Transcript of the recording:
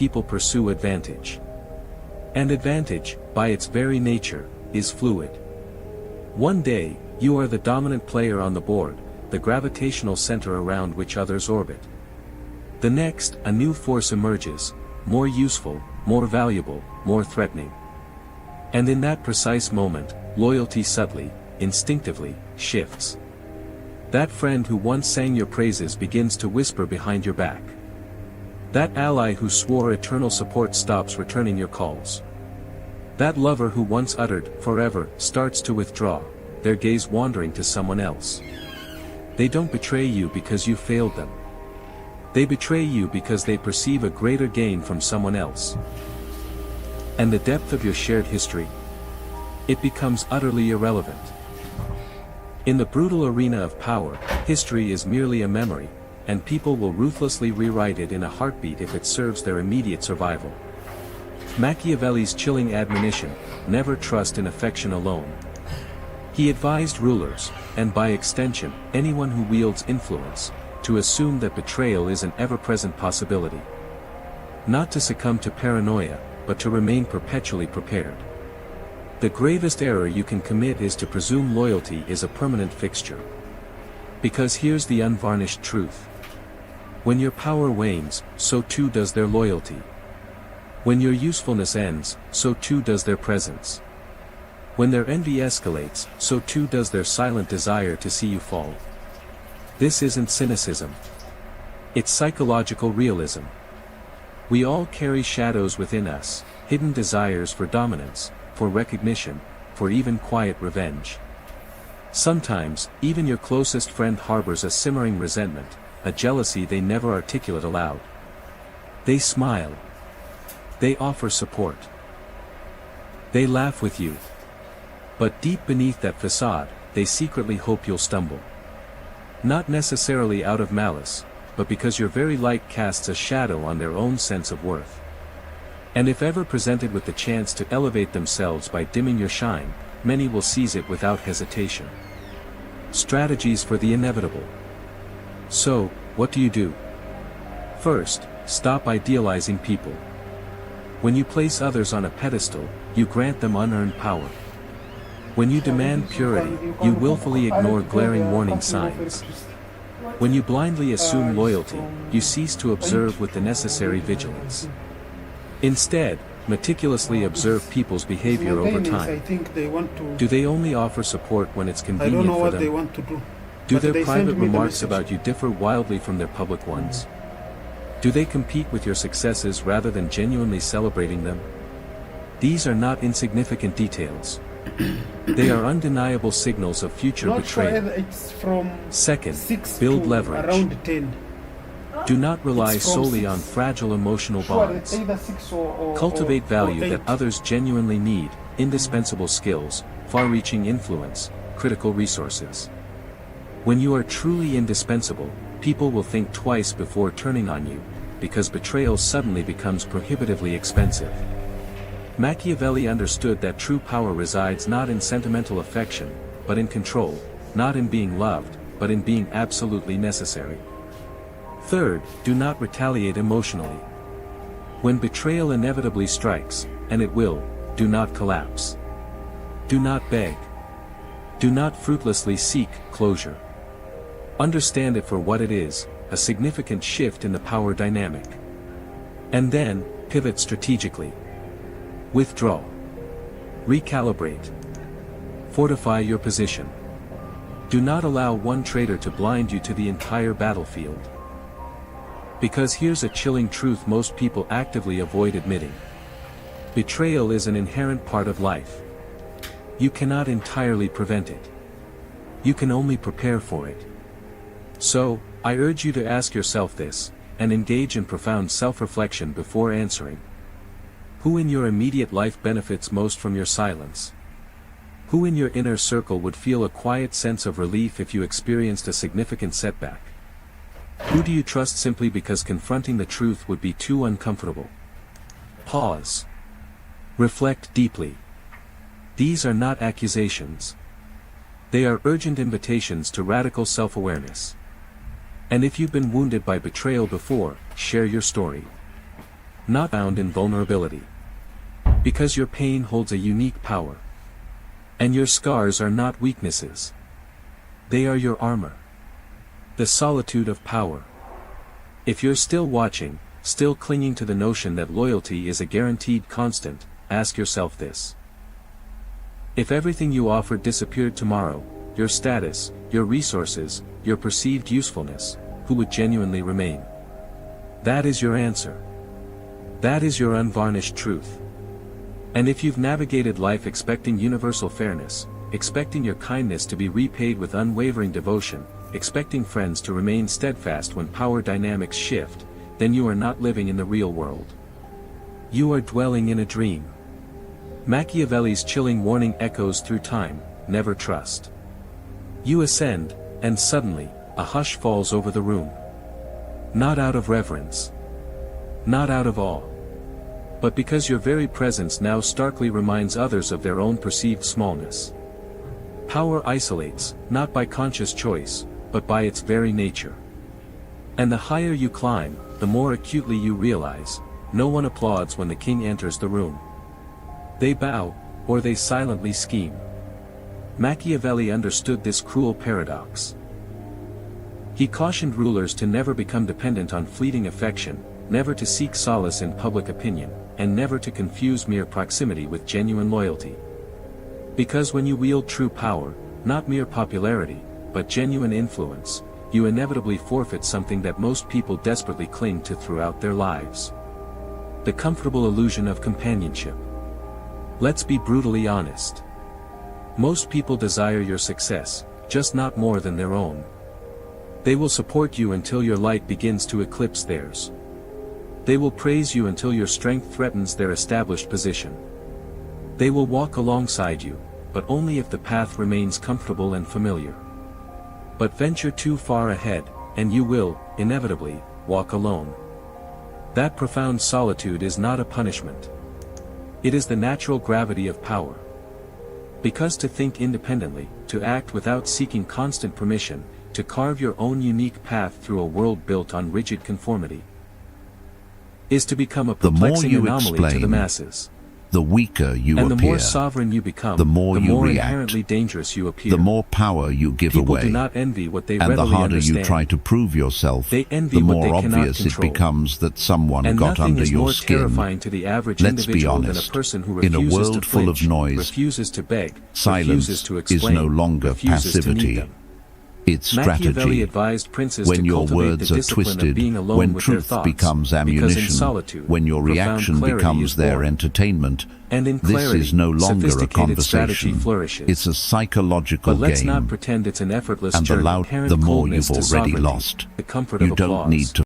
people pursue advantage. And advantage, by its very nature, is fluid. One day, you are the dominant player on the board, the gravitational center around which others orbit. The next, a new force emerges, more useful, more valuable, more threatening. And in that precise moment, loyalty subtly, instinctively, shifts. That friend who once sang your praises begins to whisper behind your back. That ally who swore eternal support stops returning your calls. That lover who once uttered, "forever," starts to withdraw, their gaze wandering to someone else. They don't betray you because you failed them. They betray you because they perceive a greater gain from someone else. And the depth of your shared history? It becomes utterly irrelevant. In the brutal arena of power, history is merely a memory, and people will ruthlessly rewrite it in a heartbeat if it serves their immediate survival. Machiavelli's chilling admonition, never trust in affection alone. He advised rulers, and by extension, anyone who wields influence, to assume that betrayal is an ever-present possibility. Not to succumb to paranoia, but to remain perpetually prepared. The gravest error you can commit is to presume loyalty is a permanent fixture. Because here's the unvarnished truth. When your power wanes, so too does their loyalty. When your usefulness ends, so too does their presence. When their envy escalates, so too does their silent desire to see you fall. This isn't cynicism. It's psychological realism. We all carry shadows within us, hidden desires for dominance, for recognition, for even quiet revenge. Sometimes, even your closest friend harbors a simmering resentment, a jealousy they never articulate aloud. They smile. They offer support. They laugh with you. But deep beneath that facade, they secretly hope you'll stumble. Not necessarily out of malice, but because your very light casts a shadow on their own sense of worth. And if ever presented with the chance to elevate themselves by dimming your shine, many will seize it without hesitation. Strategies for the inevitable. So, what do? First, stop idealizing people. When you place others on a pedestal, you grant them unearned power. When you demand purity, you willfully ignore glaring warning signs. When you blindly assume loyalty, you cease to observe with the necessary vigilance. Instead, meticulously observe people's behavior over time. Do they only offer support when it's convenient for them? Do their private remarks about you differ wildly from their public ones? Do they compete with your successes rather than genuinely celebrating them? These are not insignificant details. They are undeniable signals of future betrayal. Second, build leverage. Do not rely solely on fragile emotional bonds. Cultivate value that others genuinely need, indispensable skills, far-reaching influence, critical resources. When you are truly indispensable, people will think twice before turning on you, because betrayal suddenly becomes prohibitively expensive. Machiavelli understood that true power resides not in sentimental affection, but in control, not in being loved, but in being absolutely necessary. Third, do not retaliate emotionally. When betrayal inevitably strikes, and it will, do not collapse. Do not beg. Do not fruitlessly seek closure. Understand it for what it is, a significant shift in the power dynamic. And then, pivot strategically. Withdraw. Recalibrate. Fortify your position. Do not allow one traitor to blind you to the entire battlefield. Because here's a chilling truth most people actively avoid admitting. Betrayal is an inherent part of life. You cannot entirely prevent it. You can only prepare for it. So, I urge you to ask yourself this, and engage in profound self-reflection before answering. Who in your immediate life benefits most from your silence? Who in your inner circle would feel a quiet sense of relief if you experienced a significant setback? Who do you trust simply because confronting the truth would be too uncomfortable? Pause. Reflect deeply. These are not accusations. They are urgent invitations to radical self-awareness. And if you've been wounded by betrayal before, share your story. not found in vulnerability. Because your pain holds a unique power. And your scars are not weaknesses. They are your armor. The solitude of power. If you're still watching, still clinging to the notion that loyalty is a guaranteed constant, ask yourself this. If everything you offered disappeared tomorrow, your status, your resources, your perceived usefulness, who would genuinely remain? That is your answer. That is your unvarnished truth. And if you've navigated life expecting universal fairness, expecting your kindness to be repaid with unwavering devotion, expecting friends to remain steadfast when power dynamics shift, then you are not living in the real world. You are dwelling in a dream. Machiavelli's chilling warning echoes through time, never trust. You ascend, and suddenly, a hush falls over the room. Not out of reverence. Not out of awe. But because your very presence now starkly reminds others of their own perceived smallness. Power isolates, not by conscious choice, but by its very nature. And the higher you climb, the more acutely you realize, no one applauds when the king enters the room. They bow, or they silently scheme. Machiavelli understood this cruel paradox. He cautioned rulers to never become dependent on fleeting affection, never to seek solace in public opinion, and never to confuse mere proximity with genuine loyalty. Because when you wield true power, not mere popularity, but genuine influence, you inevitably forfeit something that most people desperately cling to throughout their lives. The comfortable illusion of companionship. Let's be brutally honest. Most people desire your success, just not more than their own. They will support you until your light begins to eclipse theirs. They will praise you until your strength threatens their established position. They will walk alongside you, but only if the path remains comfortable and familiar. But venture too far ahead, and you will, inevitably, walk alone. That profound solitude is not a punishment. It is the natural gravity of power. Because to think independently, to act without seeking constant permission, to carve your own unique path through a world built on rigid conformity, is to become a perplexing anomaly to the masses. The weaker you appear, and the more sovereign you become, the more you react, inherently dangerous you appear. the more power you give People away, do not envy what they and readily the harder understand. you try to prove yourself, They envy the what more they cannot obvious it control. becomes that someone And got nothing under is your more skin. terrifying to the average Let's be individual honest, than a person who in a refuses world to full of flinch, noise, refuses to beg, silence refuses to is explain, no longer refuses to passivity. need them. It's Machiavelli strategy. advised princes When to your cultivate words the are discipline twisted, of being alone when with their truth thoughts, becomes because in ammunition, solitude, when your profound reaction clarity becomes is their born. entertainment, And in this clarity, is no longer a sophisticated strategy conversation. flourishes. It's a psychological But let's game. not pretend it's an effortless And journey. the more Coldness you've to already sovereignty, lost. the comfort You of don't applause. need to